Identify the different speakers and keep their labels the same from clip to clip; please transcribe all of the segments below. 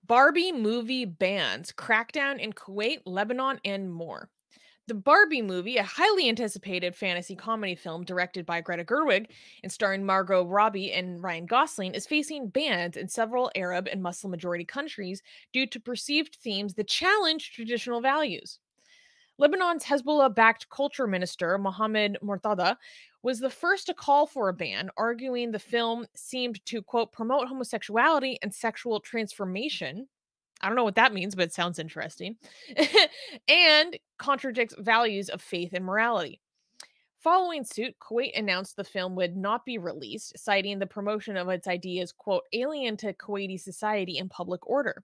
Speaker 1: Barbie movie bans, crackdown in Kuwait, Lebanon, and more. The Barbie movie, a highly anticipated fantasy comedy film directed by Greta Gerwig and starring Margot Robbie and Ryan Gosling, is facing bans in several Arab and Muslim majority countries due to perceived themes that challenge traditional values. Lebanon's Hezbollah-backed culture minister, Mohammad Mortada, was the first to call for a ban, arguing the film seemed to, quote, promote homosexuality and sexual transformation. I don't know what that means, but it sounds interesting. And contradicts values of faith and morality. Following suit, Kuwait announced the film would not be released, citing the promotion of its ideas, quote, alien to Kuwaiti society and public order.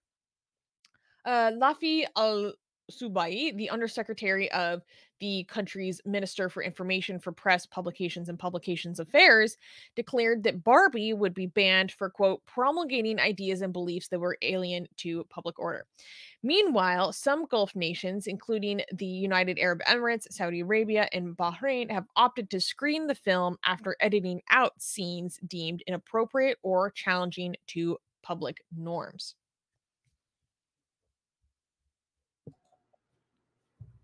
Speaker 1: Lafi Al Subai, the undersecretary of the country's Minister for Information for Press, Publications, and Publications Affairs, declared that Barbie would be banned for, quote, promulgating ideas and beliefs that were alien to public order. Meanwhile, some Gulf nations, including the United Arab Emirates, Saudi Arabia, and Bahrain, have opted to screen the film after editing out scenes deemed inappropriate or challenging to public norms.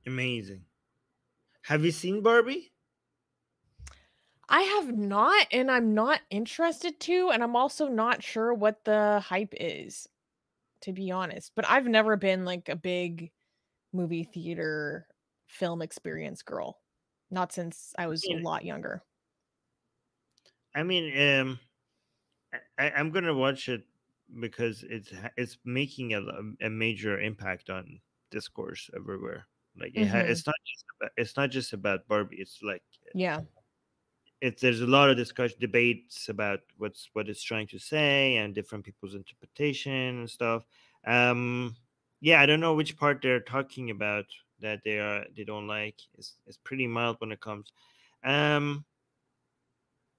Speaker 2: Amazing. Have you seen Barbie?
Speaker 1: I have not, and I'm not interested to, and I'm also not sure what the hype is, to be honest. But I've never been like a big movie theater film experience girl. Not since I was a
Speaker 2: mean,
Speaker 1: lot younger.
Speaker 2: I mean, I'm gonna watch it because it's making a major impact on discourse everywhere. Like
Speaker 1: Mhm.
Speaker 2: it's not just about Barbie. It's like
Speaker 1: Yeah.
Speaker 2: there's a lot of discussion debates about what it's trying to say and different people's interpretation and stuff. Um, yeah, I don't know which part they're talking about that they don't like. It's pretty mild when it comes. Um,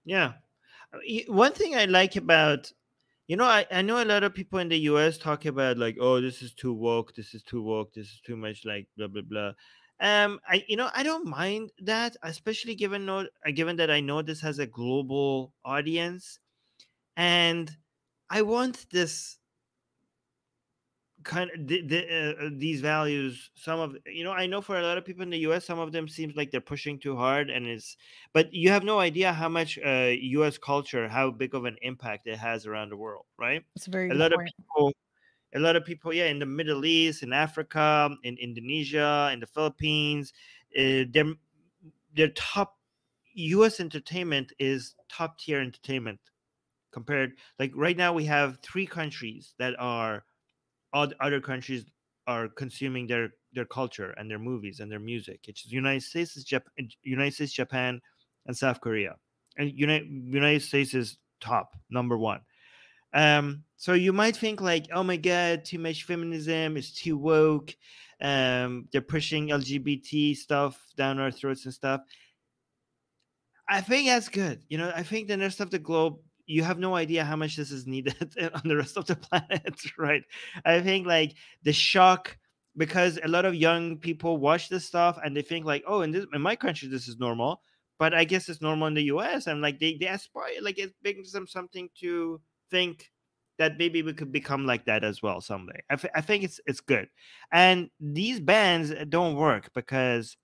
Speaker 2: yeah. One thing I like about, I know a lot of people in the US talk about like, oh, this is too woke, this is too woke, this is too much like blah blah blah. I don't mind that, especially given that I know this has a global audience, and I want this kind of these values. Some of, I know for a lot of people in the US, some of them seems like they're pushing too hard, and it's but you have no idea how much US culture, how big of an impact it has around the world, right?
Speaker 1: That's a very
Speaker 2: a
Speaker 1: good
Speaker 2: lot of
Speaker 1: point.
Speaker 2: people a lot of people, yeah, in the Middle East, in Africa, in Indonesia, in the Philippines, their top US entertainment is top tier entertainment. Compared, like right now we have three countries that are, all the other countries are consuming their culture and their movies and their music. It's United States, Japan, and South Korea. And United States is top number one. So you might think like, oh my god, too much feminism, is too woke. They're pushing LGBT stuff down our throats and stuff. I think that's good. I think the rest of the globe, you have no idea how much this is needed on the rest of the planet, right? I think like the shock, because a lot of young people watch this stuff and they think like, oh, in my country this is normal, but I guess it's normal in the US, and like they aspire, like it brings them something to think that maybe we could become like that as well someday. I think it's good, and these bans don't work because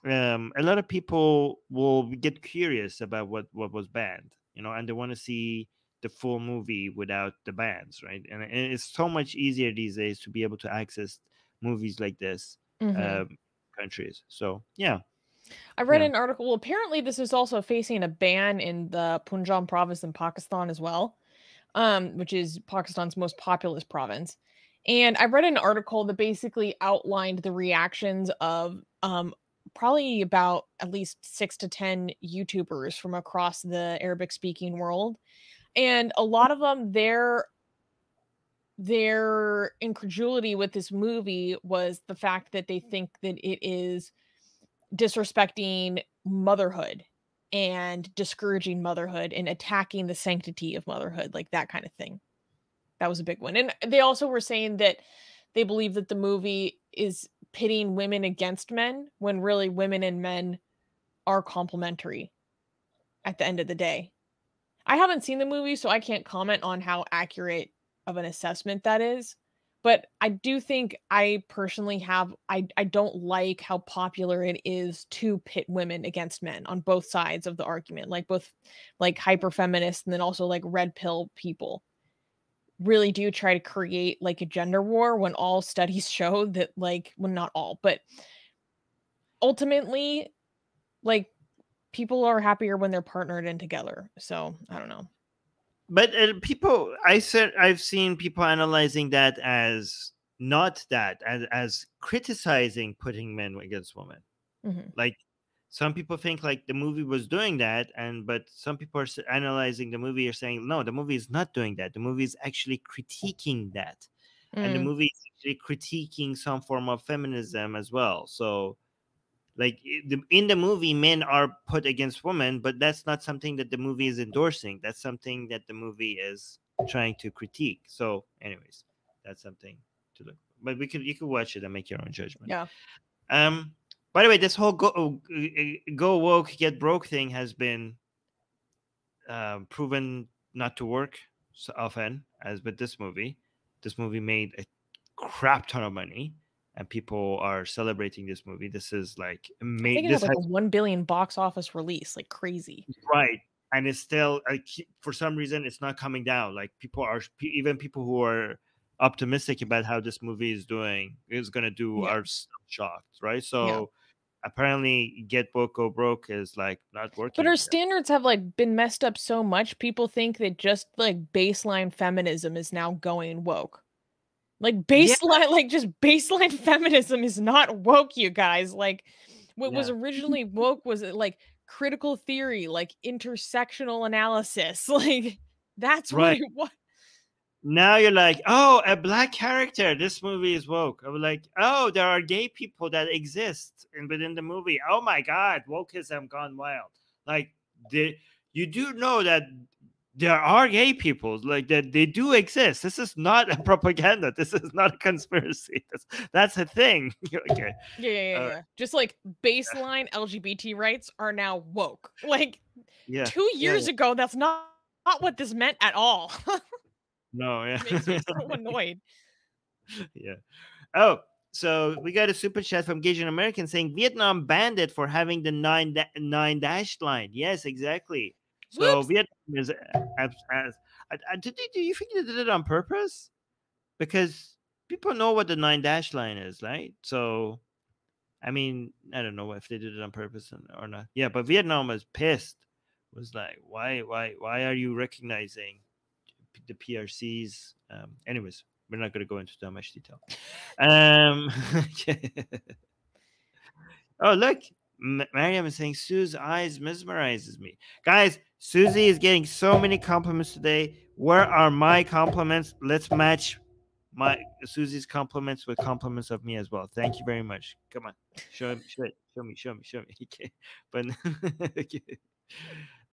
Speaker 2: a lot of people will get curious about what was banned, and they want to see the full movie without the bans, right? And it's so much easier these days to be able to access movies like this,
Speaker 1: Mhm.
Speaker 2: um, countries. So yeah,
Speaker 1: I read
Speaker 2: yeah.
Speaker 1: an article. Well, apparently this is also facing a ban in the Punjab province in Pakistan as well, which is Pakistan's most populous province. And I read an article that basically outlined the reactions of probably about at least 6 to 10 YouTubers from across the Arabic speaking world. And a lot of them, their incredulity with this movie was the fact that they think that it is disrespecting motherhood and discouraging motherhood and attacking the sanctity of motherhood, like that kind of thing. That was a big one. And they also were saying that they believe that the movie is pitting women against men when really women and men are complementary at the end of the day. I haven't seen the movie, so I can't comment on how accurate of an assessment that is. But I do think I personally I don't like how popular it is to pit women against men on both sides of the argument, like both like hyper feminists and then also like red pill people really do try to create like a gender war when all studies show that like well not all, but ultimately like people are happier when they're partnered and together. So, I don't know.
Speaker 2: But I've seen people analyzing that as not that, as criticizing putting men against women.
Speaker 1: Mhm.
Speaker 2: Like some people think like the movie was doing that, but some people are analyzing the movie are saying no, the movie is not doing that. The movie is actually critiquing that, and the
Speaker 1: Mm.
Speaker 2: movie is actually critiquing some form of feminism as well. So like in the movie men are put against women, but that's not something that the movie is endorsing. That's something that the movie is trying to critique. So anyways, that's something to look, but you could watch it and make your own judgment.
Speaker 1: Yeah.
Speaker 2: By the way, this whole go woke get broke thing has been proven not to work so often as with this movie. This movie made a crap ton of money, and people are celebrating this movie. This is like
Speaker 1: I think it had
Speaker 2: this
Speaker 1: like a
Speaker 2: has
Speaker 1: 1 billion box office release, like crazy.
Speaker 2: right, and it's still like for some reason it's not coming down. Like people are even people who are optimistic about how this movie is going to do
Speaker 1: Yeah.
Speaker 2: are shocked, right?
Speaker 1: Yeah.
Speaker 2: So apparently get woke go broke is like not
Speaker 1: But
Speaker 2: working
Speaker 1: our
Speaker 2: like that.
Speaker 1: standards have like been messed up so much, people think that just like baseline feminism is now going woke. Like
Speaker 2: Yeah,
Speaker 1: baseline like just baseline feminism is not woke, you guys. Like what was
Speaker 2: yeah,
Speaker 1: originally woke was like critical theory, like intersectional analysis. Like that's what
Speaker 2: right.
Speaker 1: it was.
Speaker 2: Now you're like, oh, a black character. This movie is woke. I was like, oh, there are gay people that exist within the movie. Oh my god, wokeism gone wild. Like, you do know that there are gay people, like that they do exist. This is not a propaganda. This is not a conspiracy. That's a thing. Okay.
Speaker 1: Yeah, yeah, yeah,
Speaker 2: Uh,
Speaker 1: yeah. Just like baseline LGBT rights are now woke. Like
Speaker 2: yeah.
Speaker 1: 2
Speaker 2: Yeah.
Speaker 1: years ago, that's not what this meant at all.
Speaker 2: No. Yeah.
Speaker 1: Makes me so annoyed.
Speaker 2: Yeah. Oh, so we got a super chat from Gasian American saying Vietnam banned it for having the nine dash line. Yes, exactly. So
Speaker 1: Whoops.
Speaker 2: Vietnam is do you think they did it on purpose? Because people know what the nine dash line is, right? So I mean, I don't know if they did it on purpose or not. Yeah, but Vietnam was pissed. Was like, why are you recognizing the PRCs? Anyways, we're not going to go into that much detail. Um, oh, look, Mariam is saying Sue's eyes mesmerizes me. Guys, Susie is getting so many compliments today. Where are my compliments? Let's match my Susie's compliments with compliments of me as well. Thank you very much. Come on, show me. Okay, but okay.